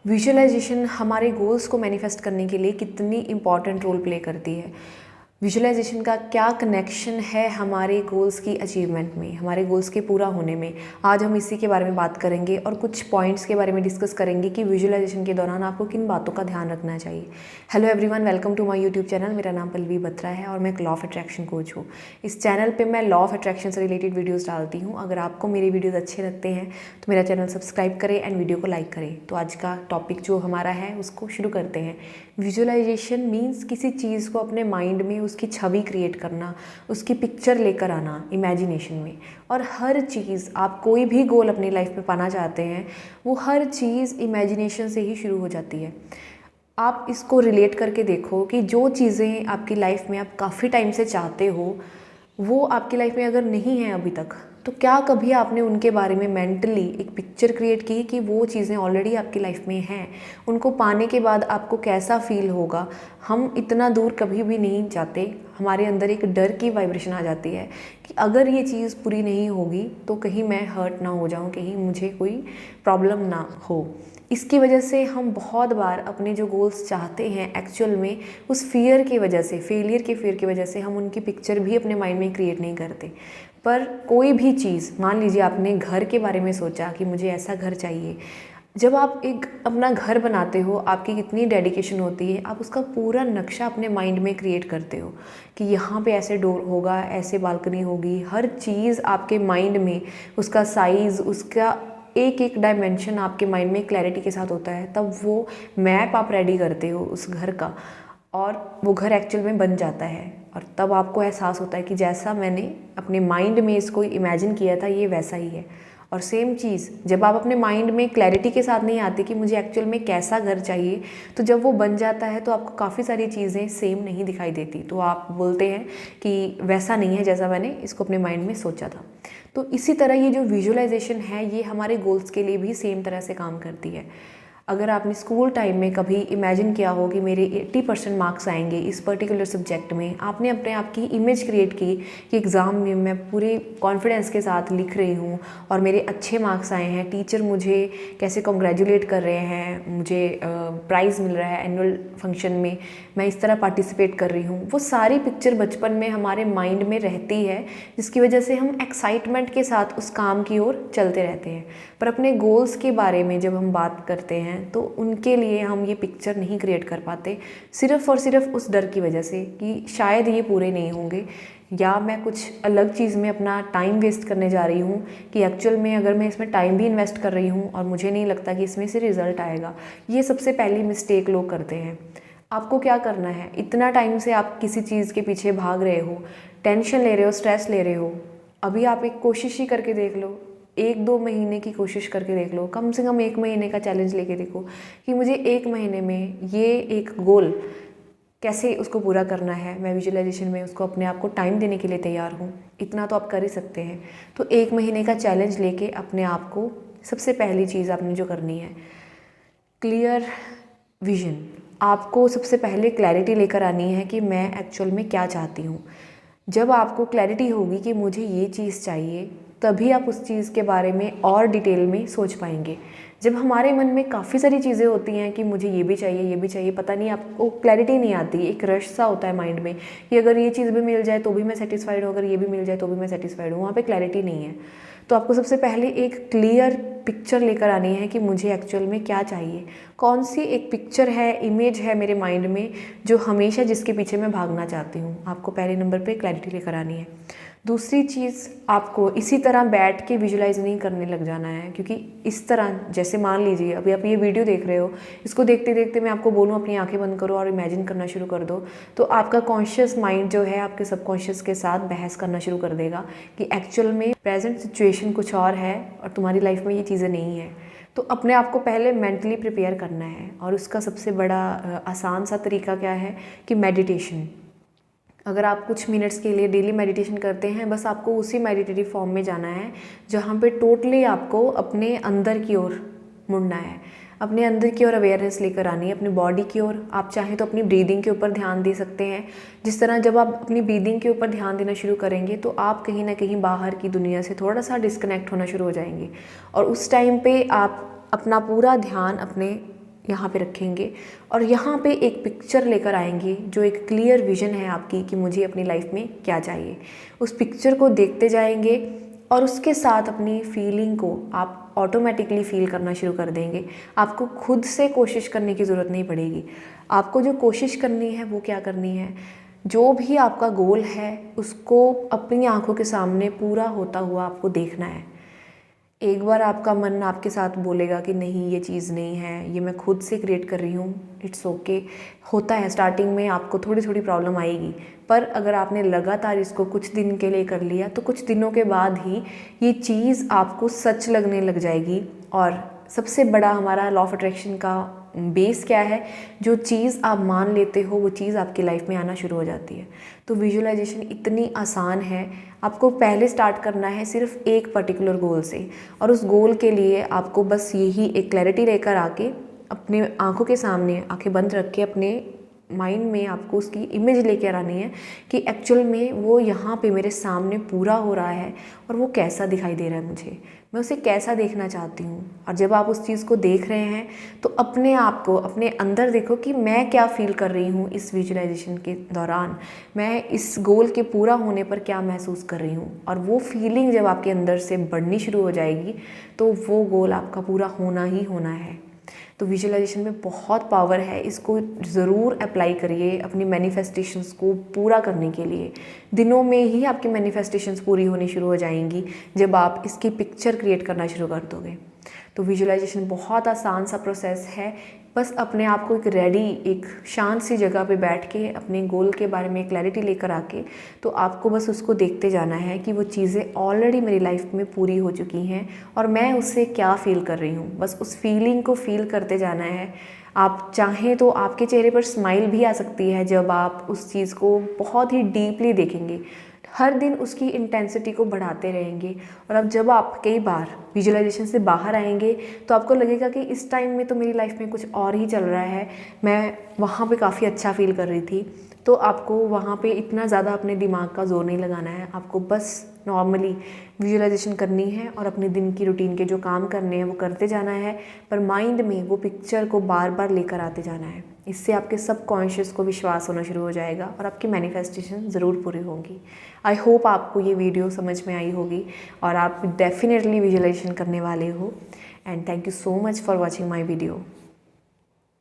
Visualisation हमारे goals को manifest करने के लिए कितनी इम्पॉर्टेंट रोल प्ले करती है। विजुअलाइजेशन का क्या कनेक्शन है हमारे गोल्स की अचीवमेंट में, हमारे गोल्स के पूरा होने में। आज हम इसी के बारे में बात करेंगे और कुछ पॉइंट्स के बारे में डिस्कस करेंगे कि विजुअलाइजेशन के दौरान आपको किन बातों का ध्यान रखना चाहिए। Hello everyone, welcome to my YouTube channel. मेरा नाम पल्लवी बत्रा है और मैं एक लॉ ऑफ अट्रैक्शन कोच हूँ। इस चैनल पे मैं लॉ ऑफ अट्रैक्शन से रिलेटेड वीडियोज़ डालती हूँ। अगर आपको मेरे वीडियोज़ अच्छे लगते हैं तो मेरा चैनल सब्सक्राइब करें एंड वीडियो को लाइक करें। तो आज का टॉपिक जो हमारा है उसको शुरू करते हैं। विजुअलाइजेशन मीन्स किसी चीज़ को अपने माइंड में उसकी छवि क्रिएट करना, उसकी पिक्चर लेकर आना इमेजिनेशन में। और हर चीज़, आप कोई भी गोल अपनी लाइफ में पाना चाहते हैं, वो हर चीज़ इमेजिनेशन से ही शुरू हो जाती है। आप इसको रिलेट करके देखो कि जो चीज़ें आपकी लाइफ में आप काफ़ी टाइम से चाहते हो, वो आपकी लाइफ में अगर नहीं है अभी तक, तो क्या कभी आपने उनके बारे में मेंटली एक पिक्चर क्रिएट की कि वो चीज़ें ऑलरेडी आपकी लाइफ में हैं, उनको पाने के बाद आपको कैसा फील होगा। हम इतना दूर कभी भी नहीं जाते, हमारे अंदर एक डर की वाइब्रेशन आ जाती है कि अगर ये चीज़ पूरी नहीं होगी तो कहीं मैं हर्ट ना हो जाऊँ, कहीं मुझे कोई प्रॉब्लम ना हो। इसकी वजह से हम बहुत बार अपने जो गोल्स चाहते हैं एक्चुअल में उस फियर की वजह से, फेलियर के फियर की वजह से हम उनकी पिक्चर भी अपने माइंड में क्रिएट नहीं करते। पर कोई भी चीज़, मान लीजिए आपने घर के बारे में सोचा कि मुझे ऐसा घर चाहिए। जब आप एक अपना घर बनाते हो, आपकी कितनी डेडिकेशन होती है, आप उसका पूरा नक्शा अपने माइंड में क्रिएट करते हो कि यहाँ पे ऐसे डोर होगा, ऐसे बालकनी होगी। हर चीज़ आपके माइंड में, उसका साइज़, उसका एक एक डायमेंशन आपके माइंड में क्लैरिटी के साथ होता है। तब वो मैप आप रेडी करते हो उस घर का और वो घर एक्चुअल में बन जाता है। और तब आपको एहसास होता है कि जैसा मैंने अपने माइंड में इसको इमेजिन किया था, ये वैसा ही है। और सेम चीज़ जब आप अपने माइंड में क्लैरिटी के साथ नहीं आती कि मुझे एक्चुअल में कैसा घर चाहिए, तो जब वो बन जाता है तो आपको काफ़ी सारी चीज़ें सेम नहीं दिखाई देती। तो आप बोलते हैं कि वैसा नहीं है जैसा मैंने इसको अपने माइंड में सोचा था। तो इसी तरह ये जो विजुअलाइजेशन है, ये हमारे गोल्स के लिए भी सेम तरह से काम करती है। अगर आपने स्कूल टाइम में कभी इमेजिन किया हो कि मेरे 80% मार्क्स आएंगे इस पर्टिकुलर सब्जेक्ट में, आपने अपने आप की इमेज क्रिएट की कि एग्ज़ाम में मैं पूरे कॉन्फिडेंस के साथ लिख रही हूँ और मेरे अच्छे मार्क्स आए हैं, टीचर मुझे कैसे कॉन्ग्रेचुलेट कर रहे हैं, मुझे प्राइज़ मिल रहा है एनुअल फंक्शन में, मैं इस तरह पार्टिसिपेट कर रही हूँ। वो सारी पिक्चर बचपन में हमारे माइंड में रहती है, जिसकी वजह से हम एक्साइटमेंट के साथ उस काम की ओर चलते रहते हैं। पर अपने गोल्स के बारे में जब हम बात करते हैं तो उनके लिए हम ये पिक्चर नहीं क्रिएट कर पाते, सिर्फ़ और सिर्फ उस डर की वजह से कि शायद ये पूरे नहीं होंगे, या मैं कुछ अलग चीज़ में अपना टाइम वेस्ट करने जा रही हूँ कि एक्चुअल में अगर मैं इसमें टाइम भी इन्वेस्ट कर रही हूँ और मुझे नहीं लगता कि इसमें से रिज़ल्ट आएगा। ये सबसे पहली मिस्टेक लोग करते हैं। आपको क्या करना है, इतना टाइम से आप किसी चीज़ के पीछे भाग रहे हो, टेंशन ले रहे हो, स्ट्रेस ले रहे हो, अभी आप एक कोशिश ही करके देख लो, 1-2 महीने की कोशिश करके देख लो, कम से कम 1 महीने का चैलेंज लेके देखो कि मुझे 1 महीने में ये एक गोल कैसे उसको पूरा करना है। मैं विजुअलाइजेशन में उसको अपने आप को टाइम देने के लिए तैयार हूँ, इतना तो आप कर ही सकते हैं। तो 1 महीने का चैलेंज लेके अपने आप को, सबसे पहली चीज़ आपने जो करनी है, क्लियर विजन। आपको सबसे पहले क्लैरिटी लेकर आनी है कि मैं एक्चुअल में क्या चाहती हूँ। जब आपको क्लैरिटी होगी कि मुझे ये चीज़ चाहिए, तभी आप उस चीज़ के बारे में और डिटेल में सोच पाएंगे। जब हमारे मन में काफ़ी सारी चीज़ें होती हैं कि मुझे ये भी चाहिए, ये भी चाहिए, पता नहीं, आपको क्लैरिटी नहीं आती, एक रश सा होता है माइंड में कि अगर ये चीज़ भी मिल जाए तो भी मैं सेटिस्फाइड हूँ, अगर ये भी मिल जाए तो भी मैं सेटिस्फाइड हूँ, वहाँ पे क्लैरिटी नहीं है। तो आपको सबसे पहले एक क्लियर पिक्चर लेकर आनी है कि मुझे एक्चुअल में क्या चाहिए, कौन सी एक पिक्चर है, इमेज है मेरे माइंड में जो हमेशा जिसके पीछे मैं भागना चाहती हूँ। आपको पहले नंबर पे क्लैरिटी लेकर आनी है। दूसरी चीज़, आपको इसी तरह बैठ के विजुलाइज नहीं करने लग जाना है, क्योंकि इस तरह, जैसे मान लीजिए अभी आप ये वीडियो देख रहे हो, इसको देखते देखते मैं आपको बोलूँ अपनी आंखें बंद करो और इमेजिन करना शुरू कर दो, तो आपका कॉन्शियस माइंड जो है आपके सबकॉन्शियस के साथ बहस करना शुरू कर देगा कि एक्चुअल में प्रेजेंट सिचुएशन कुछ और है और तुम्हारी लाइफ में ये चीज़ें नहीं है। तो अपने आप को पहले मेंटली प्रिपेयर करना है, और उसका सबसे बड़ा आसान सा तरीका क्या है कि मेडिटेशन। अगर आप कुछ मिनट्स के लिए डेली मेडिटेशन करते हैं, बस आपको उसी मेडिटेटिव फॉर्म में जाना है जहाँ पे टोटली आपको अपने अंदर की ओर मुड़ना है, अपने अंदर की ओर अवेयरनेस लेकर आनी है, अपनी बॉडी की ओर। आप चाहें तो अपनी ब्रीदिंग के ऊपर ध्यान दे सकते हैं। जिस तरह जब आप अपनी ब्रीदिंग के ऊपर ध्यान देना शुरू करेंगे तो आप कहीं ना कहीं बाहर की दुनिया से थोड़ा सा डिस्कनेक्ट होना शुरू हो जाएंगे, और उस टाइम पे आप अपना पूरा ध्यान अपने यहाँ पे रखेंगे और यहाँ पे एक पिक्चर लेकर आएंगे जो एक क्लियर विजन है आपकी कि मुझे अपनी लाइफ में क्या चाहिए। उस पिक्चर को देखते जाएंगे और उसके साथ अपनी फीलिंग को आप ऑटोमेटिकली फील करना शुरू कर देंगे। आपको खुद से कोशिश करने की ज़रूरत नहीं पड़ेगी। आपको जो कोशिश करनी है वो क्या करनी है, जो भी आपका गोल है उसको अपनी आंखों के सामने पूरा होता हुआ आपको देखना है। एक बार आपका मन आपके साथ बोलेगा कि नहीं ये चीज़ नहीं है, ये मैं खुद से क्रिएट कर रही हूँ, इट्स ओके। होता है स्टार्टिंग में आपको थोड़ी थोड़ी प्रॉब्लम आएगी, पर अगर आपने लगातार इसको कुछ दिन के लिए कर लिया तो कुछ दिनों के बाद ही ये चीज़ आपको सच लगने लग जाएगी। और सबसे बड़ा हमारा लॉ ऑफ अट्रैक्शन का बेस क्या है, जो चीज़ आप मान लेते हो वो चीज़ आपकी लाइफ में आना शुरू हो जाती है। तो विजुअलाइजेशन इतनी आसान है। आपको पहले स्टार्ट करना है सिर्फ एक पर्टिकुलर गोल से, और उस गोल के लिए आपको बस यही एक क्लैरिटी लेकर आके अपने आंखों के सामने आंखें बंद रख के अपने माइंड में आपको उसकी इमेज लेकर आनी है कि एक्चुअल में वो यहाँ पे मेरे सामने पूरा हो रहा है और वो कैसा दिखाई दे रहा है, मुझे मैं उसे कैसा देखना चाहती हूँ। और जब आप उस चीज़ को देख रहे हैं तो अपने आप को अपने अंदर देखो कि मैं क्या फील कर रही हूँ इस विजुअलाइजेशन के दौरान, मैं इस गोल के पूरा होने पर क्या महसूस कर रही हूँ। और वो फीलिंग जब आपके अंदर से बढ़नी शुरू हो जाएगी तो वो गोल आपका पूरा होना ही होना है। तो विजुअलाइजेशन में बहुत पावर है, इसको ज़रूर अप्लाई करिए अपनी मैनिफेस्टेशंस को पूरा करने के लिए। दिनों में ही आपकी मैनिफेस्टेशंस पूरी होनी शुरू हो जाएंगी जब आप इसकी पिक्चर क्रिएट करना शुरू कर दोगे। तो विजुअलाइजेशन बहुत आसान सा प्रोसेस है। बस अपने आप को एक रेडी, एक शांत सी जगह पे बैठ के अपने गोल के बारे में क्लैरिटी लेकर आके तो आपको बस उसको देखते जाना है कि वो चीज़ें ऑलरेडी मेरी लाइफ में पूरी हो चुकी हैं और मैं उससे क्या फ़ील कर रही हूँ। बस उस फीलिंग को फ़ील करते जाना है। आप चाहें तो आपके चेहरे पर स्माइल भी आ सकती है जब आप उस चीज़ को बहुत ही डीपली देखेंगे। हर दिन उसकी इंटेंसिटी को बढ़ाते रहेंगे। और अब जब आप कई बार विजुअलाइजेशन से बाहर आएंगे तो आपको लगेगा कि इस टाइम में तो मेरी लाइफ में कुछ और ही चल रहा है, मैं वहाँ पे काफ़ी अच्छा फील कर रही थी। तो आपको वहाँ पे इतना ज़्यादा अपने दिमाग का जोर नहीं लगाना है। आपको बस नॉर्मली विजुअलाइजेशन करनी है और अपने दिन की रूटीन के जो काम करने हैं वो करते जाना है, पर माइंड में वो पिक्चर को बार बार लेकर आते जाना है। इससे आपके सबकॉन्शियस को विश्वास होना शुरू हो जाएगा और आपकी मैनिफेस्टेशन ज़रूर पूरी होंगी। आई होप आपको ये वीडियो समझ में आई होगी और आप डेफिनेटली विजुअलाइजेशन करने वाले हो। And thank you so much for watching my video.